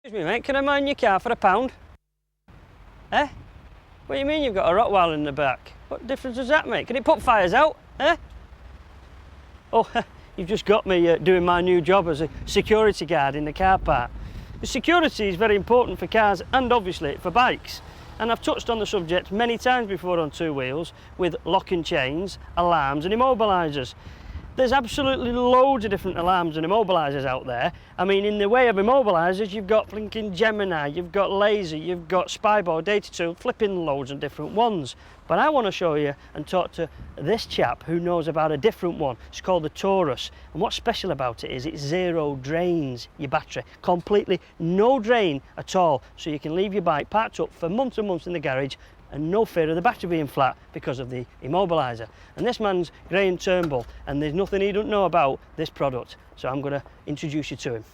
Excuse me, mate, can I mind your car for £1? Eh? What do you mean you've got a Rottweiler in the back? What difference does that make? Can it put fires out? Eh? Oh, you've just got me doing my new job as a security guard in the car park. The security is very important for cars and obviously for bikes. And I've touched on the subject many times before on two wheels with locking chains, alarms and immobilisers. There's absolutely loads of different alarms and immobilisers out there. I mean, in the way of immobilisers, you've got blinking Gemini, you've got Laser, you've got Spybo, Data 2, flipping loads and different ones. But I want to show you and talk to this chap who knows about a different one. It's called the Taurus. And what's special about it is it zero drains your battery. Completely no drain at all. So you can leave your bike parked up for months and months in the garage and no fear of the battery being flat because of the immobiliser. And this man's Graham Turnbull, and there's nothing he doesn't know about this product. So I'm going to introduce you to him.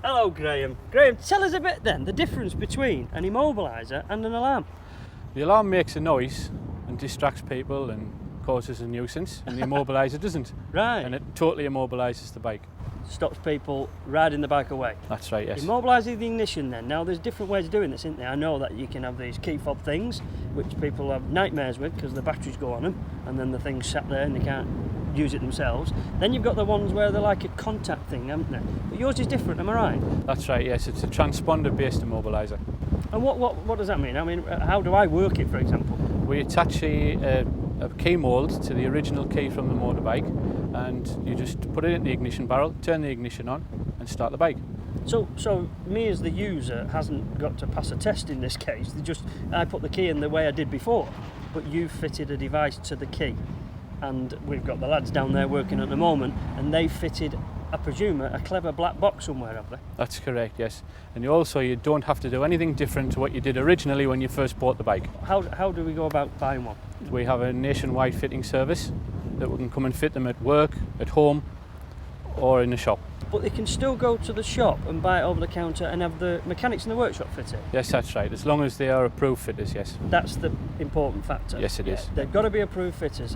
Hello, Graham. Graham, tell us a bit then, the difference between an immobiliser and an alarm. The alarm makes a noise and distracts people and causes a nuisance, and the immobiliser doesn't. Right. And it totally immobilises the bike. Stops people riding the bike away. That's right, yes. Immobilising the ignition then. Now there's different ways of doing this, isn't there? I know that you can have these key fob things, which people have nightmares with because the batteries go on them and then the thing's sat there and they can't use it themselves. Then you've got the ones where they're like a contact thing, haven't they? But yours is different, am I right? That's right, yes. It's a transponder based immobiliser. And what does that mean? I mean, how do I work it, for example? We attach a key mould to the original key from the motorbike, and you just put it in the ignition barrel, turn the ignition on and start the bike. So me as the user hasn't got to pass a test in this case. I put the key in the way I did before, but you've fitted a device to the key. And we've got the lads down there working at the moment, and they fitted, I presume, a clever black box somewhere, have they? That's correct, yes. And you don't have to do anything different to what you did originally when you first bought the bike. How do we go about buying one? We have a nationwide fitting service that we can come and fit them at work, at home or in the shop. But they can still go to the shop and buy it over the counter and have the mechanics in the workshop fit it? Yes, that's right, as long as they are approved fitters, yes. That's the important factor? Yes, it is. They've got to be approved fitters.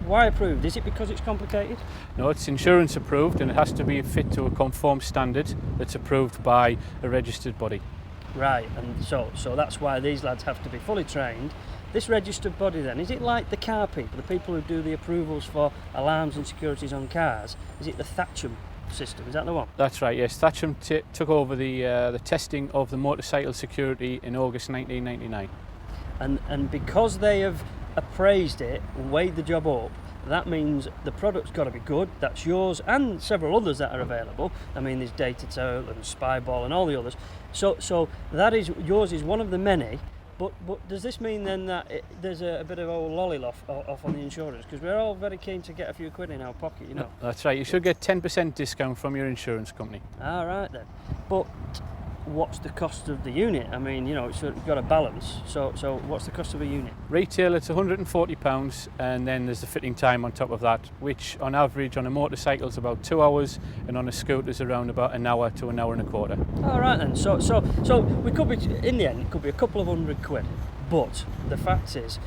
Why approved? Is it because it's complicated? No, it's insurance approved and it has to be fit to a conform standard that's approved by a registered body. Right, and so that's why these lads have to be fully trained. This registered body then, is it like the car people, the people who do the approvals for alarms and securities on cars? Is it the Thatcham system, is that the one? That's right, yes. Thatcham took over the testing of the motorcycle security in August 1999. And because they have appraised it and weighed the job up, that means the product's got to be good. That's yours and several others that are available. I mean, there's Data 2 and Spyball and all the others. So that is yours is one of the many. But does this mean then that there's a bit of old lolly off on the insurance? Because we're all very keen to get a few quid in our pocket, you know. That's right. You should get 10% discount from your insurance company. All right then. But what's the cost of the unit? I mean, you know, it's got a balance. So what's the cost of a unit? Retail, it's £140, and then there's the fitting time on top of that, which on average on a motorcycle is about 2 hours, and on a scooter is around about an hour to an hour and a quarter. All right then. So we could be, in the end, it could be a couple of £100. But the fact is,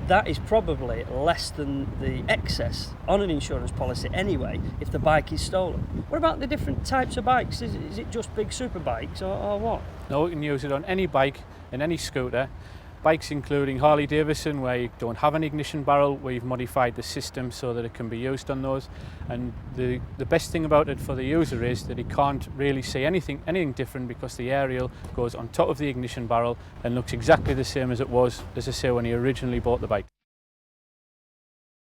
that is probably less than the excess on an insurance policy anyway if the bike is stolen. What about the different types of bikes? Is it just big super bikes or what? No, you can use it on any bike and any scooter. Bikes including Harley Davidson, where you don't have an ignition barrel, where you've modified the system so that it can be used on those. And the best thing about it for the user is that he can't really see anything different because the aerial goes on top of the ignition barrel and looks exactly the same as it was, as I say, when he originally bought the bike.